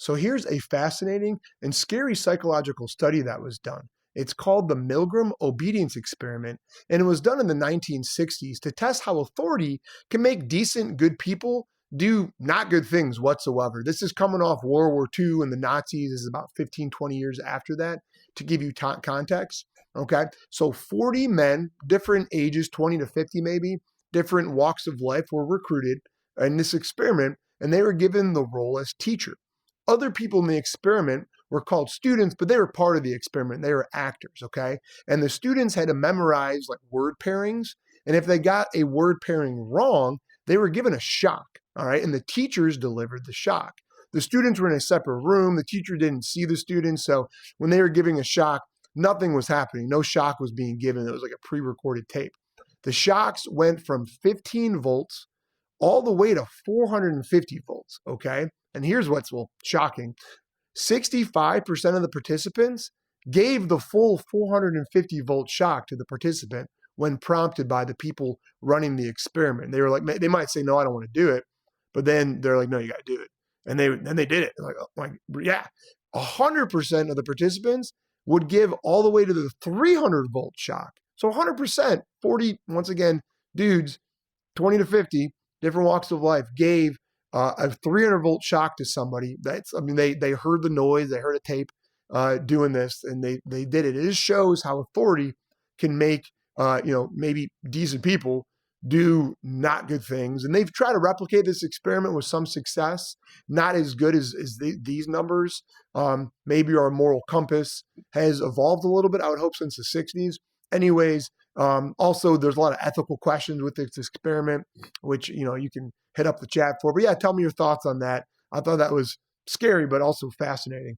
So here's a fascinating and scary psychological study that was done. It's called the Milgram obedience experiment, and it was done in the 1960s to test how authority can make decent, good people do not good things whatsoever. This is coming off World War II and the Nazis. This is about 15, 20 years after that, to give you context. Okay, so 40 men, different ages, 20 to 50 maybe, different walks of life, were recruited in this experiment, and they were given the role as teacher. Other people in the experiment were called students, but they were part of the experiment. They were actors, okay? And the students had to memorize like word pairings. And if they got a word pairing wrong, they were given a shock, all right? And the teachers delivered the shock. The students were in a separate room. The teacher didn't see the students. So when they were giving a shock, nothing was happening. No shock was being given. It was like a pre-recorded tape. The shocks went from 15 volts all the way to 450 volts, okay? And here's what's shocking. 65% of the participants gave the full 450 volt shock to the participant when prompted by the people running the experiment. They were like, they might say, no, I don't want to do it. But then they're like, no, you got to do it. And they did it. Like, yeah, 100% of the participants would give all the way to the 300 volt shock. So 100%, 40, once again, dudes, 20 to 50, different walks of life, gave a 300 volt shock to somebody. They heard the noise, they heard a tape doing this, and they did it. It just shows how authority can make maybe decent people do not good things. And they've tried to replicate this experiment with some success, not as good as these numbers. Maybe our moral compass has evolved a little bit, I would hope, since the 60s. Anyways, also there's a lot of ethical questions with this experiment, which, you can hit up the chat for. But yeah, tell me your thoughts on that. I thought that was scary, but also fascinating.